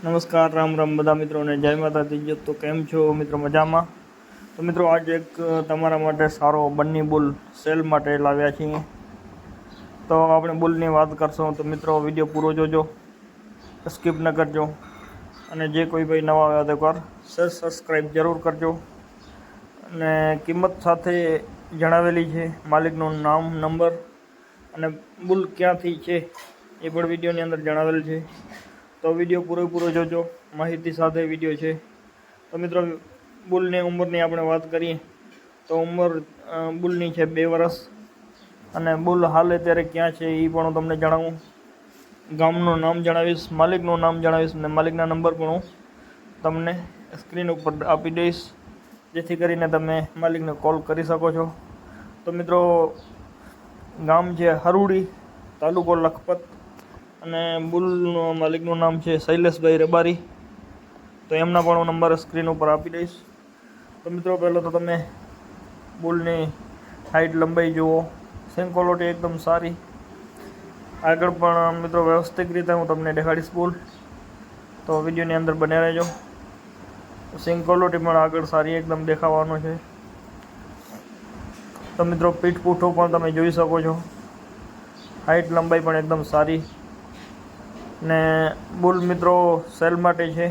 નમસ્કાર, રામ રામ બધા મિત્રોને, જય માતાજી. તો કેમ છો મિત્રો? મજામાં? તો મિત્રો આજે એક તમારા માટે સારો બન્ની બુલ સેલ માટે લાવ્યા છીએ. તો આપણે બુલની વાત કરશું. તો મિત્રો વિડીયો પૂરો જોજો, સ્કીપ ન કરજો. અને જે કોઈ ભાઈ નવા આવ્યા તો એકવાર સબસ્ક્રાઈબ જરૂર કરજો. અને કિંમત સાથે જણાવેલી છે, માલિકનું નામ, નંબર અને બુલ ક્યાંથી છે એ પણ વિડીયોની અંદર જણાવેલ છે. તો વિડીયો પૂરેપૂરો જોજો, માહિતી સાથે વિડીયો છે. તો મિત્રો બુલની ઉંમરની આપણે વાત કરીએ તો ઉંમર બુલની છે 2 વર્ષ. અને બુલ હાલ અત્યારે ક્યાં છે એ પણ હું તમને જણાવું. ગામનું નામ જણાવીશ, માલિકનું નામ જણાવીશ અને માલિકના નંબર પણ હું તમને સ્ક્રીન ઉપર આપી દઈશ, જેથી કરીને તમે માલિકને કોલ કરી શકો છો. તો મિત્રો ગામ છે હરુડી, તાલુકો લખપત, અને બુલનું માલિકનું નામ છે શૈલેષભાઈ રબારી. તો એમના પણ હું નંબર સ્ક્રીન ઉપર આપી દઈશ. તો મિત્રો પહેલાં તો તમે બુલની હાઇટ, લંબાઈ જુઓ, સિંગ ક્વોલિટી એકદમ સારી. આગળ પણ મિત્રો વ્યવસ્થિત રીતે હું તમને દેખાડીશ બુલ, તો વિડીયોની અંદર બને રહેજો. સિંગ ક્વોલિટી પણ આગળ સારી એકદમ દેખાવાનો છે. તો મિત્રો પીઠ પૂઠો પણ તમે જોઈ શકો છો, હાઇટ, લંબાઈ પણ એકદમ સારી. ને બુલ મિત્રો સેલ માટે છે.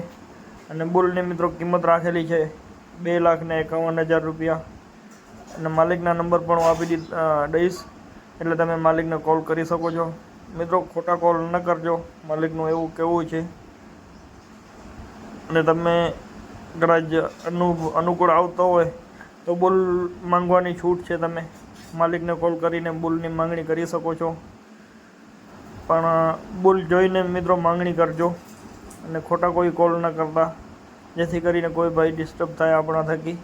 અને બુલની મિત્રો કિંમત રાખેલી છે 2,51,000 રૂપિયા. અને માલિકના નંબર પણ હું આપી દઈશ, એટલે તમે માલિકને કોલ કરી શકો છો. મિત્રો ખોટા કોલ ન કરજો, માલિકનું એવું કહેવું છે. અને તમે કદાચ અનુકૂળ આવતો હોય તો બુલ માંગવાની છૂટ છે, તમે માલિકને કોલ કરીને બુલની માંગણી કરી શકો છો. પણ બુલ જોઈને મિત્રો માંગણી કરજો, અને ખોટા કોઈ કોલ ન કરતા, જેથી કરીને કોઈ ભાઈ ડિસ્ટર્બ થાય આપણા થકી.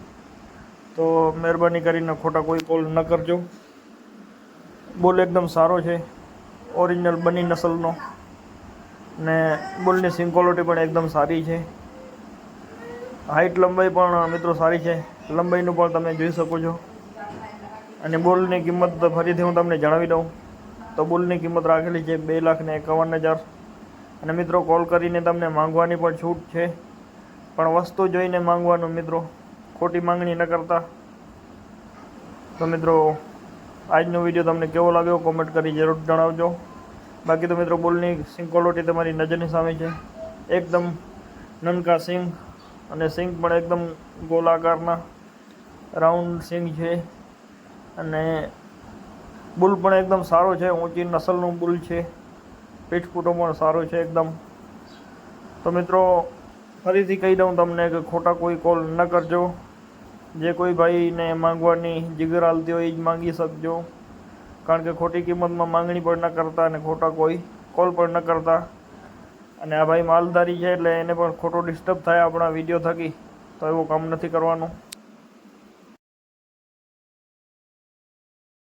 તો મહેરબાની કરીને ખોટા કોઈ કોલ ન કરજો. બુલ એકદમ સારો છે, ઓરિજિનલ બની નસલનો. ને બુલની સિંગ ક્વોલિટી પણ એકદમ સારી છે. હાઇટ, લંબાઈ પણ મિત્રો સારી છે, લંબાઈનું પણ તમે જોઈ શકો છો. અને બુલની કિંમત ફરીથી હું તમને જણાવી દઉં. તો બુલની કિંમત રાખેલી છે 2,51,000. અને મિત્રો કોલ કરીને તમને માંગવાની પણ છૂટ છે, પણ વસ્તુ જોઈને માંગવાનું મિત્રો, ખોટી માંગણી ન કરતા. તો મિત્રો આજનો વિડીયો તમને કેવો લાગ્યો કોમેન્ટ કરી જરૂર જણાવજો. બાકી તો મિત્રો બુલની સિંગ ક્વોલિટી તમારી નજરની સામે છે, એકદમ નનકા સિંગ, અને સિંગ પણ એકદમ ગોલાકારના રાઉન્ડ સિંગ છે. અને બુલ પણ એકદમ સારો છે, ઊંચી નસલનું બુલ છે, પીઠ પૂઠો પણ સારો છે એકદમ. તો મિત્રો ફરીથી કહી દઉં તમને કે ખોટા કોઈ કોલ ન કરજો. જે કોઈ ભાઈને માંગવાની જીગર હાલતી હોય એ જ માંગી શકજો, કારણ કે ખોટી કિંમતમાં માંગણી પણ ન કરતા અને ખોટા કોઈ કોલ પણ ન કરતા. અને આ ભાઈ માલધારી છે, એટલે એને પણ ખોટો ડિસ્ટર્બ થાય આપણા વિડીયો થકી, તો એવું કામ નથી કરવાનું.